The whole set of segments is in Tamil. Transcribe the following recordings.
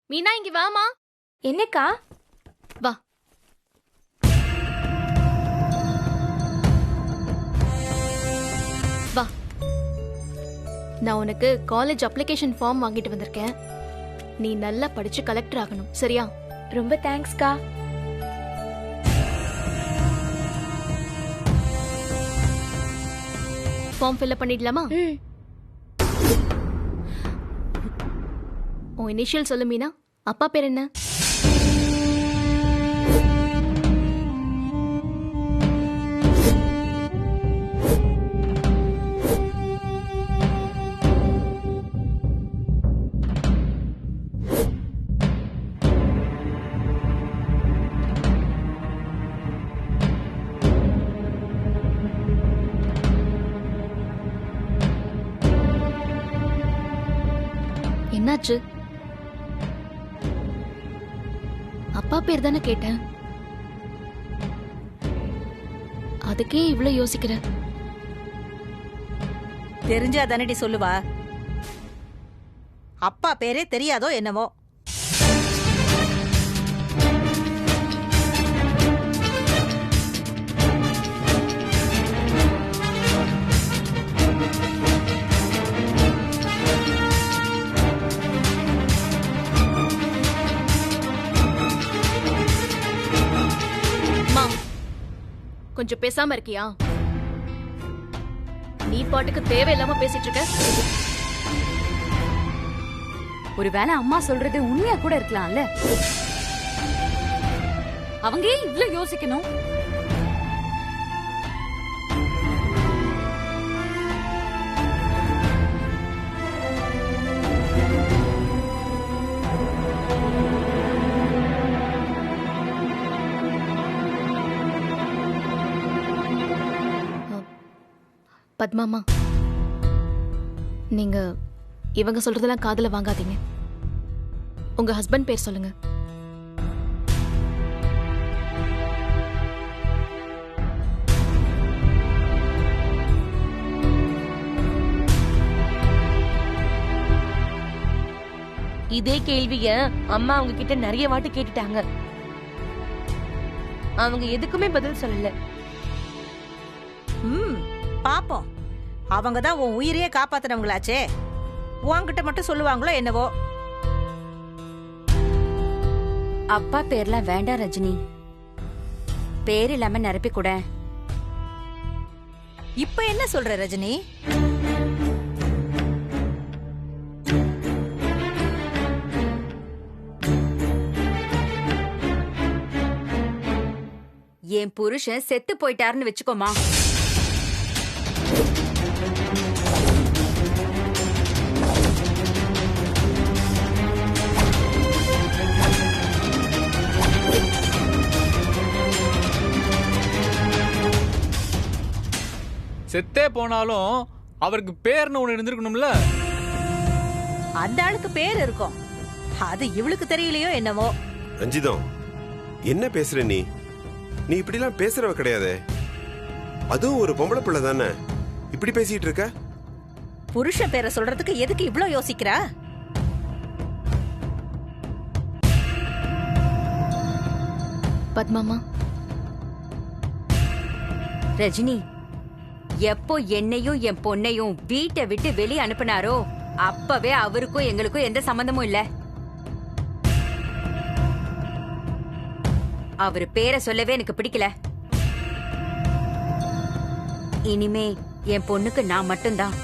மீனா இங்க வாமா. என்னக்கா? வா. வா. நான் உனக்கு காலேஜ் அப்ளிகேஷன் ஃபார்ம் வாங்கிட்டு வந்திருக்கேன். நீ நல்லா படிச்சு கலெக்டர் ஆகணும், சரியா? ரொம்ப தேங்க்ஸ்க்கா. ஃபார்ம் ஃபில் பண்ணிடலாமா? உன் இனிஷியல் சொல்லு மீனா. அப்பா பேர் என்ன? என்னாச்சு? அப்பா பேர் தானே கேட்டேன். அதுக்கே இவ்ளோ யோசிக்கிற? தெரிஞ்சா தானடி சொல்லுவா. அப்பா பேரே தெரியாதோ என்னமோ. கொஞ்சம் பேசாம இருக்கியா? நீ பாட்டுக்கு தேவையில்லாம பேசிட்டு இருக்க. ஒருவேளை அம்மா சொல்றது உண்மையா கூட இருக்கலாம்ல. அவங்க ஏன் இவ்ளோ யோசிக்கணும்? பத்மாமா, நீங்க இவங்க சொல்றதெல்லாம் காதுல வாங்காதீங்க. உங்க ஹஸ்பண்ட் பேர் சொல்லுங்க. இதே கேள்விய அம்மா அவங்க கிட்ட நிறைய வாட்டி கேட்டுட்டாங்க. அவங்க எதுக்குமே பதில் சொல்லல. பாப்போம். அவங்க தான் உன் உயிரையே காப்பாத்தினவங்களாச்சே. உன்கிட்ட மட்டும் சொல்லுவாங்களோ என்னவோ. அப்பா பேர்லாம் வேண்டாம் ரஜினி. பேர் இல்லாம நிரப்பி கூட. இப்ப என்ன சொல்ற ரஜினி? என் புருஷன் செத்து போயிட்டாருன்னு வச்சுக்கோமா. செத்தே போனாலும் அவருக்கு பேர்னு ஒண்ணு இருந்திருக்கணும்ல. அந்த ஆளுக்கு பேர் இருக்கும். அது இவளுக்கு தெரியலையோ என்னவோ. ரஞ்சிதம், என்ன பேசுற நீ? நீ இப்படிலாம் பேசுறவ கிடையாது. அதுவும் ஒரு பொம்பளை பிள்ளை தானே இப்படி பேசிட்டு இருக்க? புருஷன் பேரை சொல்றதுக்கு எதுக்கு இவ்ளோ யோசிக்கிறா? பத்மாமா, ரஜினி, எப்போ என்னையும் என் பொண்ணையும் வீட்டை விட்டு வெளியே அனுப்புனாரோ அப்பவே அவருக்கும் எங்களுக்கும் எந்த சம்பந்தமும் இல்ல. அவரு பேரை சொல்லவே எனக்கு பிடிக்கல. இனிமே என் பொண்ணுக்கு நான் மட்டும்தான்.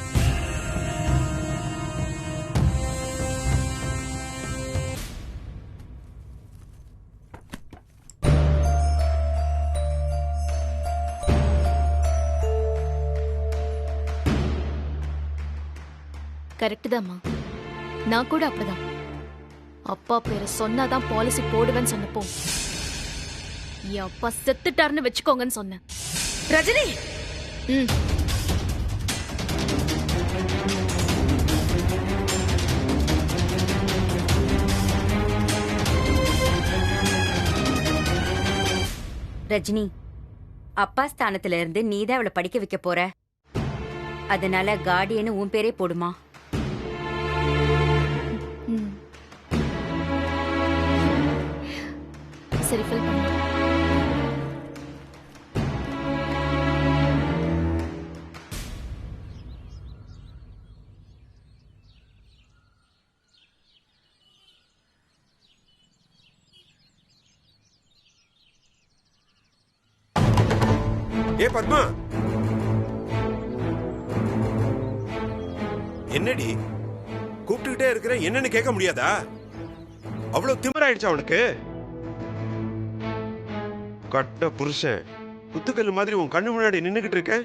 கரெக்ட் தான்மா. நான் கூட அப்படிதான். அப்பா பேரை சொன்னாதான் பாலிசி போடுவேன்னு சொன்னப்போ என் அப்பா செத்துட்டாருன்னு வச்சுக்கோங்கன்னு சொன்னேன். ரஜினி, ரஜினி, அப்பா ஸ்தானத்துல இருந்து நீதான் அவளை படிக்க வைக்க போற. அதனால கார்டியன்னு உன் பேரே போடுமா. சரி ஃபில் பண்ணு. ஏ பத்மா, என்னடி கூப்பிட்டுக்கிட்டே இருக்கிற, என்னன்னு கேட்க முடியாதா? அவ்வளவு திமிராயிடுச்சா உனக்கு? கட்ட புருஷன் குத்துக்கல்லு மாதிரி உன் கண்ணு முன்னாடி நின்னுகிட்டு இருக்க,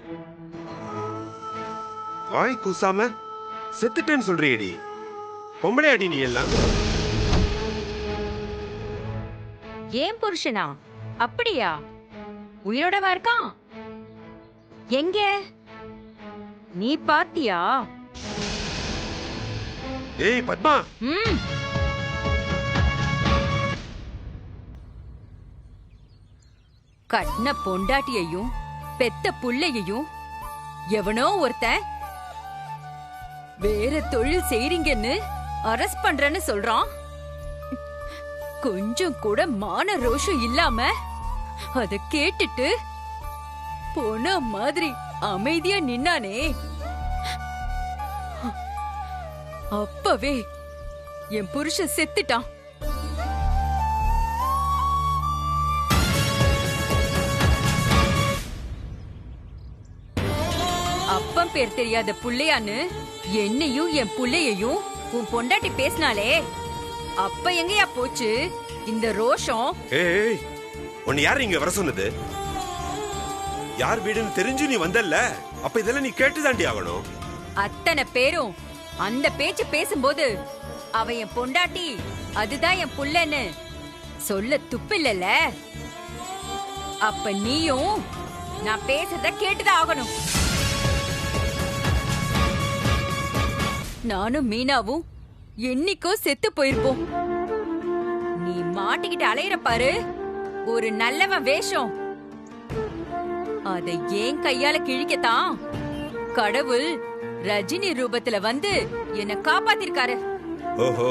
வாய் கூசாம செத்துட்டேன்னு சொல்றியடி. பொம்பளையாடி நீ எல்லாம்? ஏன் புருஷனா? அப்படியா? உயிரோடவா இருக்கான்? எங்க நீ பாத்தியா? ஏய் பத்மா, ம். கட்ன பொண்டாட்டியையும் பெத்த புள்ளையையும் எவனோ ஒருத்தன் வேற தொழில் செய்றீங்கன்னு அரெஸ்ட் பண்றேன்னு சொல்றான். கொஞ்சம் கூட மான ரோஷம் இல்லாம அத கேட்டுட்டு போன மாதிரி அமைதியா நின்னானே, அப்பவே என் புருஷன் செத்துட்டான். அப்பம் பேர் தெரியாத புள்ளையான்னு என்னையும் என் புள்ளையையும் உன் பொண்டாட்டி பேசினாலே, அப்ப எங்கயா போச்சு இந்த ரோஷம்? ஏய் உன்னை யார் இங்க வர சொன்னது? யார் வீடுன்னு தெரிஞ்சு நீ வந்தல்ல, அப்ப இதெல்லாம் நீ கேட்டுதாண்டி ஆகணும். அத்தனை பேரும் அந்த பேச்சு பேசும்போது அவ என் பொண்டாட்டி, அதுதான் என் புள்ளன்னு சொல்ல துப்பில்லல. அப்ப நீயும் நான் பேசுறத கேட்டுதான் ஆகணும். நானும் மீனாவும் என்னைக்கோ செத்து போயிருப்போம். நீ மாட்டிக்கிட்டு அலையிற பாரு ஒரு நல்லவன் வேஷம், அதை ஏன் கையால கிழிக்கத்தான் கடவுள் ரஜினி ரூபத்துல வந்து என்ன காப்பாத்திருக்காரு. ஓஹோ,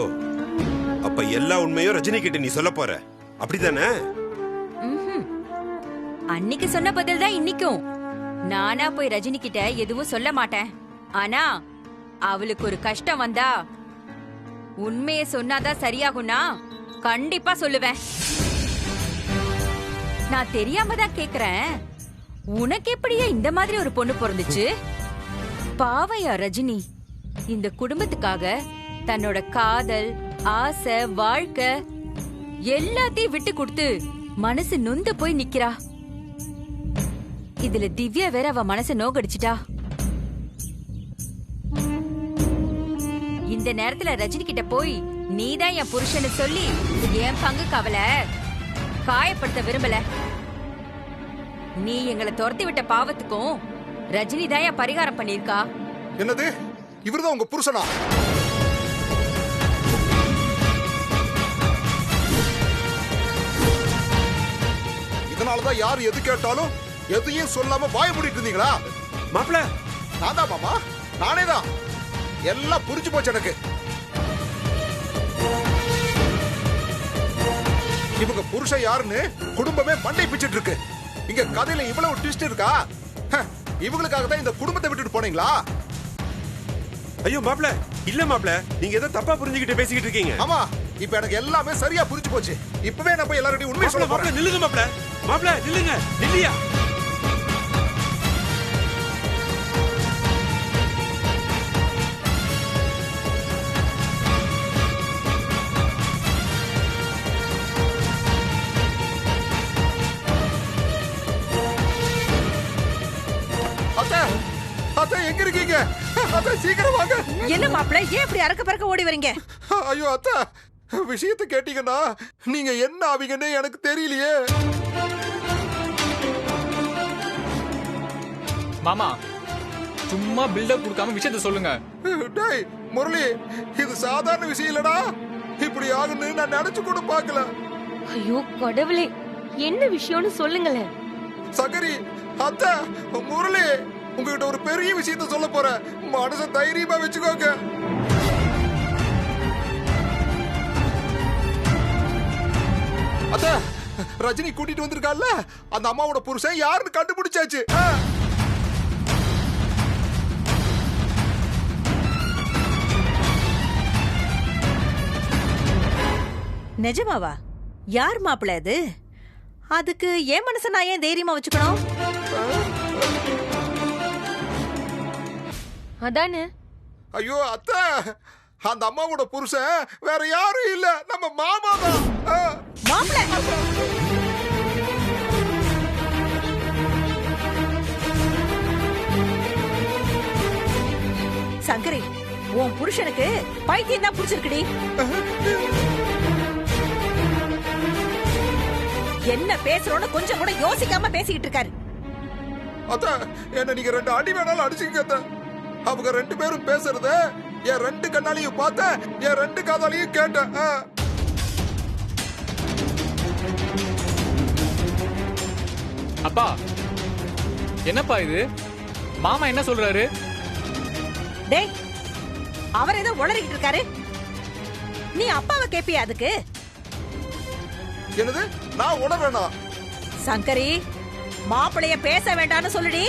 அப்ப எல்லா உண்மையும் ரஜினி கிட்ட நீ சொல்ல போற, அப்படிதானே? அன்னைக்கு சொன்ன பதில் தான் இன்னைக்கும். நானா போய் ரஜினி கிட்ட எதுவும் சொல்ல மாட்டேன். ஆனா அவளுக்கு ஒரு கஷ்டம் வந்தா உண்மைய சொன்னாதான் சரியாகும்னா கண்டிப்பா சொல்லுவேன். நான் தெரியாம தான் கேக்குறேன், உனக்கு எப்படியா இந்த மாதிரி ஒரு பொண்ணு பிறந்துச்சு? பாவையா ரஜினி இந்த குடும்பத்துக்காக தன்னோட காதல், ஆசை, வாழ்க்கை எல்லாத்தையும் விட்டு கொடுத்து மனசு நொந்து போய் நிக்கிறா. இதுல திவ்யா வேற அவ மனச நோகடிச்சிட்டா. இந்த நேரத்துல ரஜினி கிட்ட போய் நீதான் என் புருஷன்னு சொல்லி என் பங்கு கவலை காயப்படுத்த விரும்பல. நீ எங்களை துரத்தி விட்ட பாவத்துக்கும் ரஜினி தான் என் பரிகாரம் பண்ணிருக்கா. என்னது, இவர்தான் உங்க புருஷனா? இதனாலதான் யார் எது கேட்டாலும் எதையும் சொல்லாம வாய மூடிட்டு இருந்தீங்களா? மாப்பிள, நான் தான் மாமா, நானே தான். எல்லாம் புரிஞ்சு போச்சு எனக்கு. இவங்க புருஷன் யாருன்னு குடும்பமே மண்டை பிச்சிட்டு இருக்கு. இங்க கதையில இவ்வளவு ட்விஸ்ட் இருக்கா? இவங்களுக்காக தான் இந்த குடும்பத்தை விட்டுட்டு போனீங்களா? ஐயோ மாப்பிள, இல்ல மாப்பிள, நீங்க ஏதோ தப்பா புரிஞ்சுக்கிட்டு பேசிக்கிட்டு இருக்கீங்க. ஆமா, இப்ப எனக்கு எல்லாமே சரியா புரிஞ்சு போச்சு. இப்பவே நான் போய் எல்லாரும் உண்மையை சொல்ல மாப்பிள, போறேன். நில்லுங்க மாப்பிள, மாப்பிள நில்லுங்க, நில்லியா. அத்தை, அத்தை எங்க இருக்கீங்க? அத்தை சீக்கிரம் வாங்க. என்ன மாப்பிள்ள, ஏன் இப்படி அறக்க பறக்க ஓடி வரீங்க? ஐயோ அத்தை, விஷயத்தை கேட்டீங்கன்னா நீங்க என்ன ஆவீங்கன்னு எனக்கு தெரியலையே. மாமா, சும்மா பில்டப் கொடுக்காம விஷயத்த சொல்லுங்க. டேய் முரளி, இது சாதாரண விஷயம் இல்லடா. இப்படி ஆகுன்னு நான் நினைச்சு கூட பார்க்கல. ஐயோ கடவுளே, என்ன விஷயம்னு சொல்லுங்களேன். சங்கரி, அத்தை, முரளி, உங்ககிட்ட ஒரு பெரிய விஷயத்த சொல்ல போறேன். மனச தைரியமா வச்சுக்கோங்க. அத்தை, ரஜினி கூட்டிட்டு வந்திருக்கால அந்த அம்மாவோட புருஷன் யாருன்னு கண்டுபிடிச்சாச்சு. நிஜமாவா? யார் மாப்பிள்ள அது? அதுக்கு என் மனசை நான் ஏன் தைரியமா வச்சுக்கணும்? அதானே. ஐயோ அத்தை, அந்த அம்மாவோட புருஷன் வேற யாரும் இல்ல, நம்ம மாமா தான். மாப்பிள்ள சங்கரி, உன் புருஷனுக்கு பைத்தியம் தான் பிடிச்சிருக்குடி. என்ன பேசுறோன்னு கொஞ்சம் கூட யோசிக்காம பேசிக்கிட்டு இருக்காரு. அத்த, என்ன நீங்க 2 அடி வேணாலும் அடிச்சுக்க. அவங்க 2 பேரும் பேசுறத என் 2 கண்ணாலையும் பார்த்தேன், என் 2 காதாலையும் கேட்டேன். அப்பா, என்னப்பா இது? மாமா என்ன சொல்றாரு? டேய், அவர் ஏதோ உளறிக்கிட்டு இருக்காரு. நீ அப்பாவை கேப்பியா அதுக்கு? என்னது? நான் உணர்றேனா? சங்கரி, மாப்பிளைய பேச வேண்டாம்னு சொல்லுடி.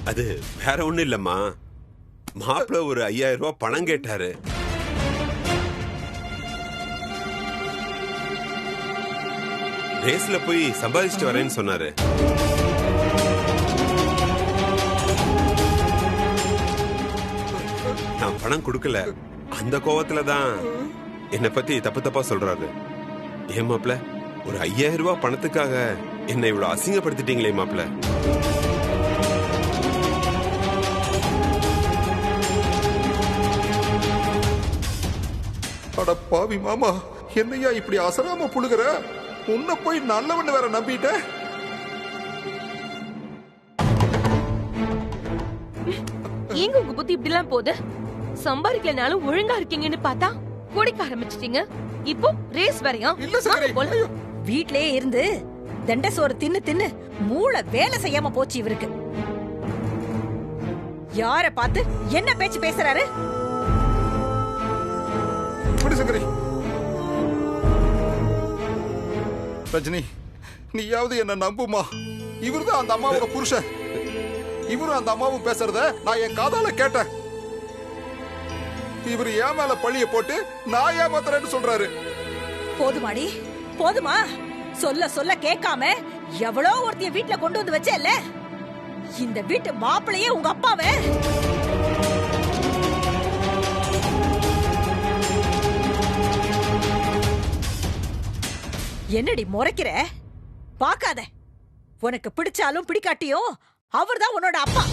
அது வேற ஒண்ணும் இல்லம்மா. மாப்பிள்ள ஒரு 5000 ரூபாய் பணம் கேட்டாரு. ரேஸ்ல போய் சம்பாதிச்சுட்டு வரேன்னு சொன்னாரு. நான் பணம் கொடுக்கல. அந்த கோவத்துல தான் என்னை பத்தி தப்பு தப்பா சொல்றாரு. ஏன் மாப்பிள்ள, ஒரு 5000 ரூபாய் பணத்துக்காக என்னை இவ்வளவு அசிங்கப்படுத்திட்டீங்களே மாப்பிள்ள. அட பாவி மாமா, என்னையா இப்படி அசராம புழுகுற? உன்னை போய் நல்லவன்னு வேற நம்பிட்டேன். ஏங்க உங்க புத்தி இப்படி எல்லாம் போகுது? சம்பாதிக்கலனாலும் ஒழுங்கா இருக்கீங்கன்னு பார்த்தா குடிக்க ஆரம்பிச்சிட்டீங்க. இப்போ ரேஸ் வரையா? இல்ல சங்கரி, ஐயோ. வீட்லயே இருந்து தண்ட சோறு தின்னு தின்னு மூளை வேலை செய்யாம போச்சு இவருக்கு. யார பார்த்து என்ன பேச்சு பேசுறாரு? இப்படி சங்கரி. ரஜினி, நீயாவது என்ன நம்புமா? இவர்தான் அந்த அம்மாவோட புருஷன். இவரும் அந்த அம்மாவும் பேசுறத நான் என் காதால கேட்டேன். இவர் ஏன் மேல பழிய போட்டு நான் ஏமாத்துறேன்னு சொல்றாரு. போதுமாடி, போதுமா? சொல்ல சொல்ல கேட்காம எவ்வளோ ஒருத்திய வீட்டுல கொண்டு வந்து வச்சேல்ல. இந்த வீட்டு மாப்பிளையே உங்க அப்பாவே. என்னடி முறைக்கிற? பாக்காத. உனக்கு பிடிச்சாலும் பிடிக்காட்டியும் அவர்தான் உன்னோட அப்பா.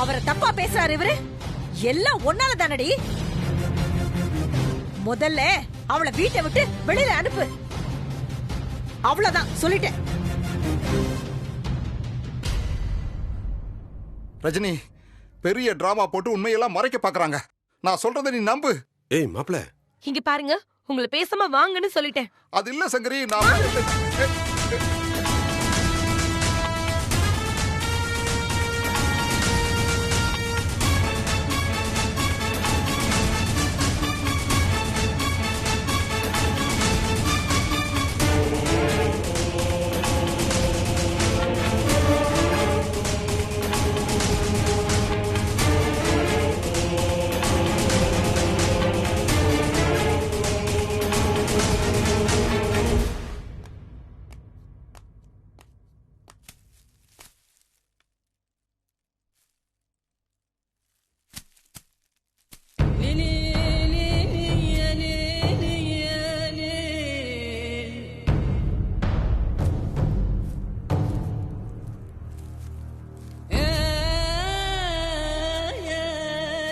அவரை தப்பா பேசுறாரு இவரு. எல்லாம் ஒன்னால தானடி. முதல்ல அவளை வீட்டை விட்டு வெளியில அனுப்பு. அவ்வளவுதான், சொல்லிட்டேன். ரஜினி, பெரிய டிராமா போட்டு உண்மையெல்லாம் மறைக்க பாக்குறாங்க. நான் சொல்றதை நீ நம்பு. ஏய் மாப்பிள்ள, இங்க பாருங்க, உங்களை பேசாம வாங்கன்னு சொல்லிட்டேன். அது இல்ல சங்கரி, நான்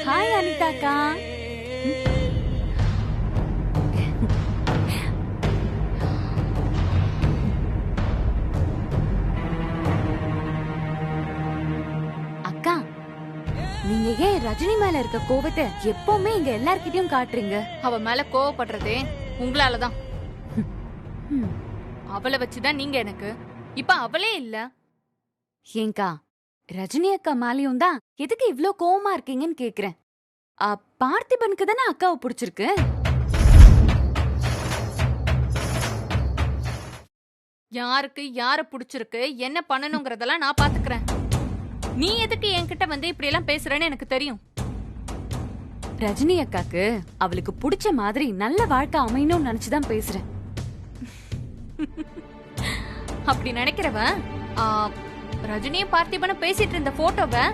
ஹாய் அனிதாக்கா. அக்கா, நீங்க ஏன் ரஜினி மேல இருக்க கோவத்தை எப்பவுமே இங்க எல்லார்கிட்டயும் காட்டுறீங்க? அவ மேல கோவப்படுறதே உங்களாலதான். அவளை வச்சுதான் நீங்க எனக்கு. இப்ப அவளே இல்ல. ஏங்கா, ரஜினி அக்கா மேலயும் தான் எதுக்கு இவ்ளோ கோவமா இருக்கீங்கன்னு கேக்குறேன். பார்த்திபனுக்கு தானே அக்காவை பிடிச்சிருக்கு. யாருக்கு யார பிடிச்சிருக்கு, என்ன பண்ணணுங்கிறதெல்லாம் நான் பாத்துக்கிறேன். நீ எதுக்கு என்கிட்ட வந்து இப்படி எல்லாம் பேசுறேன்னு எனக்கு தெரியும். ரஜினி அக்காக்கு அவளுக்கு பிடிச்ச மாதிரி நல்ல வாழ்க்கை அமையணும்னு நினைச்சுதான் பேசுறேன். அப்படி நினைக்கிறவன் ரஜினியும் பார்த்திபனும் பேசிட்டு இருந்த போட்டோவை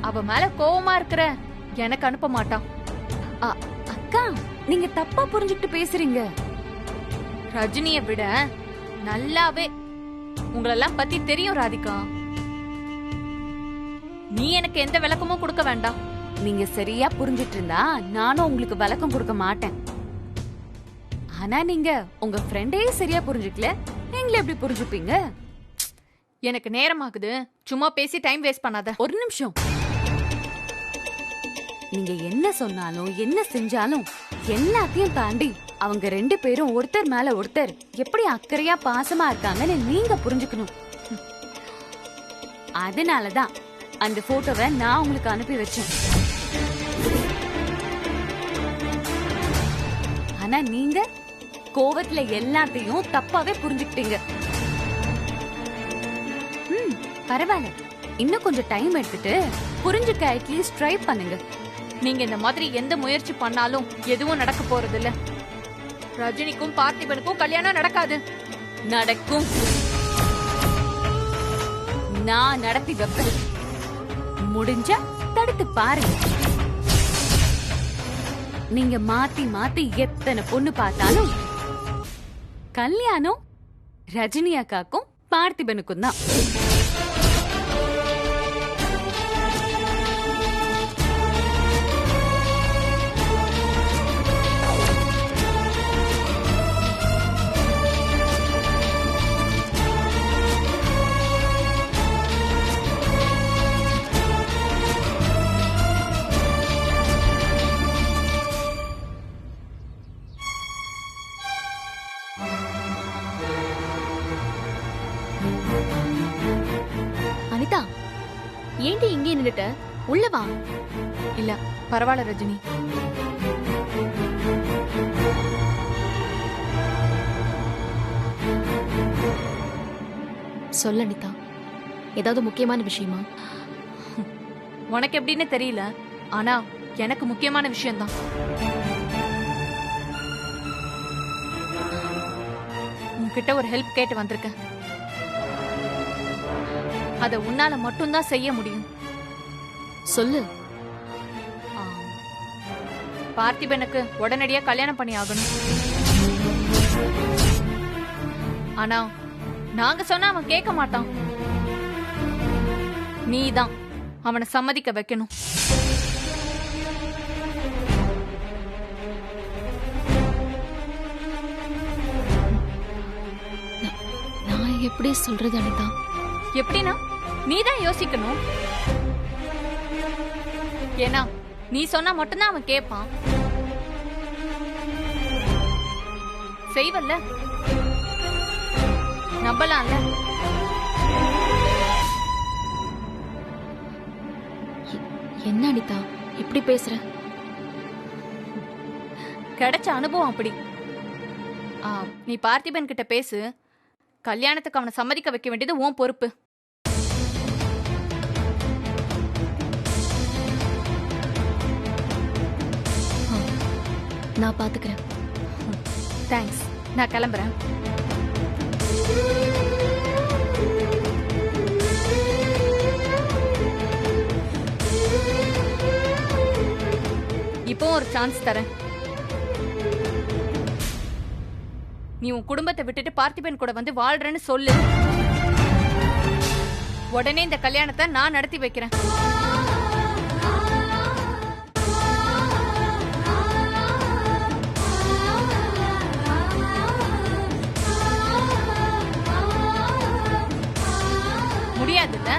அவ மேல கோவமா இருக்கிற எனக்கு அனுப்ப மாட்டான். அக்கா, நீங்க தப்பா புரிஞ்சுக்கிட்டு பேசுறீங்க. ரஜினிய விட நல்லாவே உங்களெல்லாம் பத்தி தெரியும் ராதிகா. நீ எனக்கு எந்த விளக்கமும் கொடுக்க வேண்டாம். நீங்க சரியா புரிஞ்சிட்டு இருந்தா நானும் உங்களுக்கு விளக்கம் கொடுக்க மாட்டேன். ஆனா நீங்க உங்க ஃப்ரெண்டே சரியா புரிஞ்சுக்கல, நீங்களே எப்படி புரிஞ்சுப்பீங்க? எனக்கு நேரமாகுது, சும்மா பேசி டைம் வேஸ்ட் பண்ணாத. ஒரு நிமிஷம். நீங்க என்ன சொன்னாலும் என்ன செஞ்சாலும் எல்லாத்தையும் தாண்டி அவங்க 2 பேரும் ஒருத்தர் மேல ஒருத்தர் எப்படி அக்கறையா பாசமா இருக்காங்கன்னு நீங்க புரிஞ்சுக்கணும். அதனாலதான் அந்த போட்டோவை நான் உங்களுக்கு அனுப்பி வச்சேன். ஆனா நீங்க கோவத்துல எல்லாத்தையும் தப்பாவே புரிஞ்சுக்கிட்டீங்க. பரவாயில்ல, இன்னும் கொஞ்சம் டைம் எடுத்துட்டு புரிஞ்சுக்க அட்லீஸ்ட் ட்ரை பண்ணுங்க. நீங்க இந்த மாதிரி எந்த முயற்சி பண்ணாலும் எதுவும் நடக்க போறது இல்ல. ரஜினிக்கும் பார்த்திபனுக்கும் கல்யாணம் நடக்காது. நடக்கும். நான் நடத்தி வைப்பேன். முடிஞ்சா தடுத்து பாருங்க. நீங்க மாத்தி மாத்தி எத்தனை பொண்ணு பார்த்தாலும் கல்யாணம் ரஜினி அக்காக்கும் பார்த்திபனுக்கும் தான். அனிதா, ஏண்டி இங்கே நின்னுட்ட? உள்ள வா. இல்ல பரவாயில்ல ரஜினி. சொல்ல அனிதா, ஏதாவது முக்கியமான விஷயமா? உனக்கு எப்படின்னு தெரியல, ஆனா எனக்கு முக்கியமான விஷயம்தான். உன்கிட்ட ஒரு ஹெல்ப் கேட்டு வந்திருக்கேன். அத உன்னால மட்டும்தான் செய்ய முடியும். சொல்லு. பார்த்திபனுக்கு உடனடியா கல்யாணம் பண்ணி ஆகணும். ஆனா நாங்க சொன்னா அவன் கேட்க மாட்டான். நீதான் அவனை சம்மதிக்க வைக்கணும். நான் எப்படி சொல்றது அனிதா? எப்படின்னா நீதான் யோசிக்கணும். ஏன்னா நீ சொன்னா மட்டும்தான் அவன் கேட்பான். செய்வல்ல, நம்பலாம்ல. என்ன அனிதா இப்படி பேசுற? கிடைச்ச அனுபவம் அப்படி. நீ பார்த்திபன் கிட்ட பேசு. கல்யாணத்துக்கு அவனை சம்மதிக்க வைக்க வேண்டியது உன் பொறுப்பு. நான் பாத்துக்கிறேன். தேங்க்ஸ். நான் கிளம்புறேன். இப்போ ஒரு சான்ஸ் தரேன். நீ உன் குடும்பத்தை விட்டுட்டு பார்த்திபன் கூட வந்து வாழ்றேன்னு சொல்லு. உடனே இந்த கல்யாணத்தை நான் நடத்தி வைக்கிறேன். முடியாதுல்ல?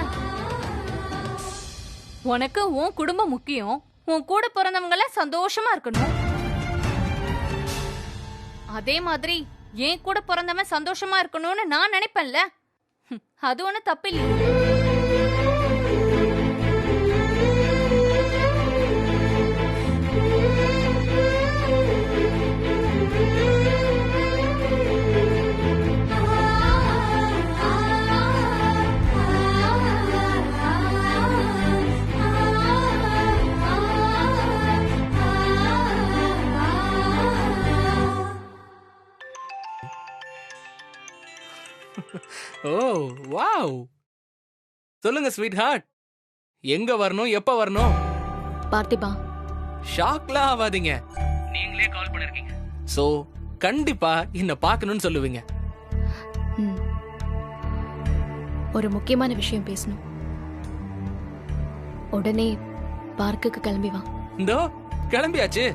உனக்கு உன் குடும்பம் முக்கியம். உன் கூட பிறந்தவங்கள சந்தோஷமா இருக்கணும். அதே மாதிரி என் கூட பிறந்தவன் சந்தோஷமா இருக்கணும்னு நான் நினைப்பேன்ல. அது ஒண்ணு தப்பில்லை. ஓ வாவ். சொல்லுங்க ஸ்வீட் ஹார்ட், எங்க வரணும், எப்ப வரணும்? பார்த்திபா, ஷாக்லாம் ஆகாதீங்க, நீங்களே கால் பண்ணிருக்கீங்க. சோ கண்டிப்பா என்ன பார்க்கணும்னு சொல்லுவீங்க. ம். ஒரு முக்கியமான விஷயம் பேசணும். உடனே பார்க்குக்கு கிளம்பி வா. இந்தோ கிளம்பியாச்சு.